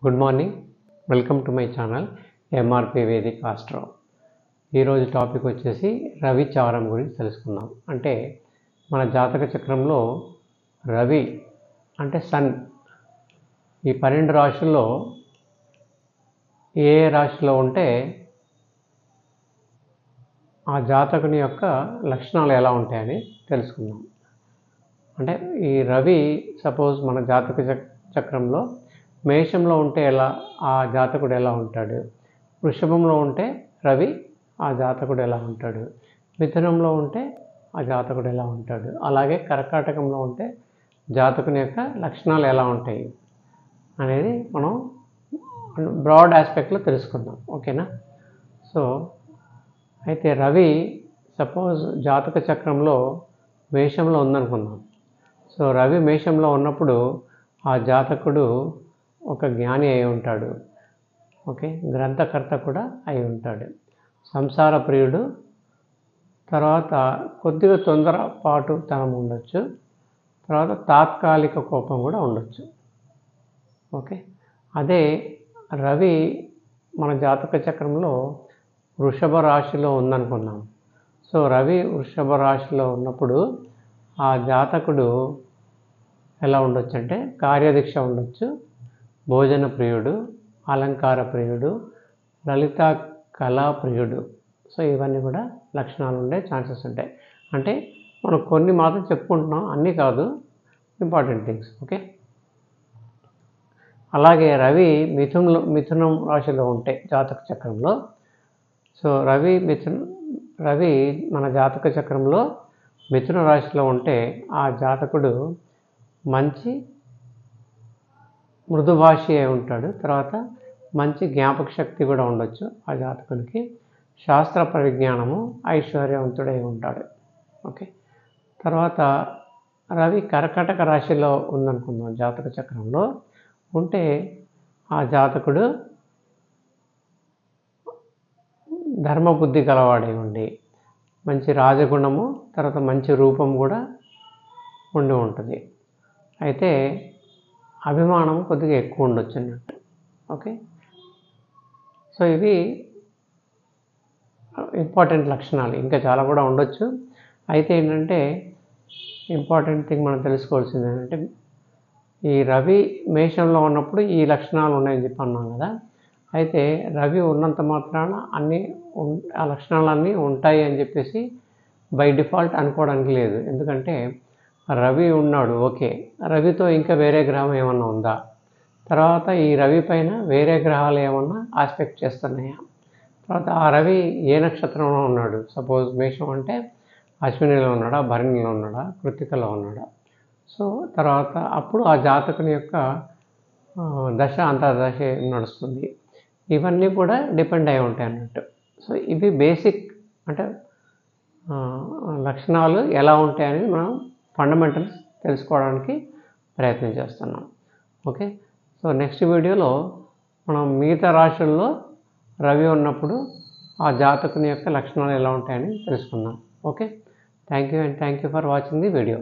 Good morning, welcome to my channel MRP Vedic Astro. ఈరోజు topic వచ్చేసి Ravi charm గురించి తెలుసుకుందాం. అంటే మన జాతక చక్రంలో రవి అంటే సన్ ఈ 12 రాశుల్లో ఏ రాశిలో ఉంటే ఆ జాతకుని యొక్క లక్షణాలు ఎలా ఉంటాయని తెలుసుకుందాం. అంటే ఈ రవి సపోజ్ మన జాతక చక్రంలో మేషంలో ఉంటే ఆ జాతకుడు ఎలా ఉంటాడు, వృషభంలో ఉంటే రవి ఆ జాతకుడు ఎలా ఉంటాడు, మిథునంలో ఉంటే ఆ జాతకుడు ఎలా ఉంటాడు, అలాగే కర్కాటకంలో ఉంటే జాతకుని యొక్క లక్షణాలు ఎలా ఉంటాయి అనేది మనం బ్రాడ్ ఆస్పెక్ట్లో తెలుసుకుందాం. ఓకేనా? సో అయితే రవి సపోజ్ జాతక చక్రంలో మేషంలో ఉందనుకుందాం. సో రవి మేషంలో ఉన్నప్పుడు ఆ జాతకుడు ఒక జ్ఞాని అయి ఉంటాడు. ఓకే, గ్రంథకర్త కూడా అయి ఉంటాడు, సంసార ప్రియుడు, తర్వాత కొద్దిగా తొందరపాటుతనం ఉండొచ్చు, తర్వాత తాత్కాలిక కోపం కూడా ఉండొచ్చు. ఓకే, అదే రవి మన జాతక చక్రంలో వృషభ రాశిలో ఉందనుకున్నాం. సో రవి వృషభ రాశిలో ఉన్నప్పుడు ఆ జాతకుడు ఎలా ఉండొచ్చు అంటే కార్యదీక్ష ఉండొచ్చు, భోజన ప్రియుడు, అలంకార ప్రియుడు, లలిత కళా ప్రియుడు. సో ఇవన్నీ కూడా లక్షణాలు ఉండే ఛాన్సెస్ ఉంటాయి. అంటే మనం కొన్ని మాత్రం చెప్పుకుంటున్నాం, అన్నీ కాదు, ఇంపార్టెంట్ థింగ్స్. ఓకే, అలాగే రవి మిథునం రాశిలో ఉంటే జాతక చక్రంలో, సో రవి మన జాతక చక్రంలో మిథున రాశిలో ఉంటే ఆ జాతకుడు మంచి మృదుభాషి అయి ఉంటాడు, తర్వాత మంచి జ్ఞాపక శక్తి కూడా ఉండొచ్చు ఆ జాతకునికి, శాస్త్ర పరిజ్ఞానము, ఐశ్వర్యవంతుడై ఉంటాడు. ఓకే, తర్వాత రవి కర్కాటక రాశిలో ఉందనుకుందాం జాతక చక్రంలో ఉంటే ఆ జాతకుడు ధర్మబుద్ధి గలవాడై ఉండి మంచి రాజగుణము, తర్వాత మంచి రూపం కూడా ఉండి ఉంటుంది. అయితే అభిమానం కొద్దిగా ఎక్కువ ఉండొచ్చు అన్నట్టు. ఓకే, సో ఇవి ఇంపార్టెంట్ లక్షణాలు, ఇంకా చాలా కూడా ఉండొచ్చు. అయితే ఏంటంటే ఇంపార్టెంట్ థింగ్ మనం తెలుసుకోవాల్సింది ఏంటంటే ఈ రవి మేషంలో ఉన్నప్పుడు ఈ లక్షణాలు ఉన్నాయని చెప్పి అన్నాం కదా. అయితే రవి ఉన్నంత మాత్రాన ఆ లక్షణాలన్నీ ఉంటాయి అని చెప్పేసి బై డిఫాల్ట్ అనుకోవడానికి లేదు. ఎందుకంటే రవి ఉన్నాడు, ఓకే, రవితో ఇంకా వేరే గ్రహం ఏమన్నా ఉందా, తర్వాత ఈ రవి పైన వేరే గ్రహాలు ఏమన్నా ఆస్పెక్ట్ చేస్తున్నాయా, తర్వాత ఆ రవి ఏ నక్షత్రంలో ఉన్నాడు, సపోజ్ మేషం అంటే అశ్వినిలో ఉన్నాడా, భరణిలో ఉన్నాడా, కృత్తికలో ఉన్నాడా, సో తర్వాత అప్పుడు ఆ జాతకుని యొక్క దశ అంతర్దశ నడుస్తుంది. ఇవన్నీ కూడా డిపెండ్ అయి ఉంటాయి అన్నట్టు. సో ఇవి బేసిక్ అంటే లక్షణాలు ఎలా ఉంటాయని మనం ఫండమెంటల్స్ తెలుసుకోవడానికి ప్రయత్నం చేస్తున్నాం. ఓకే, సో నెక్స్ట్ వీడియోలో మనం మిగతా రాశుల్లో రవి ఉన్నప్పుడు ఆ జాతకుని యొక్క లక్షణాలు ఎలా ఉంటాయని తెలుసుకుందాం. Okay, thank you for watching the video.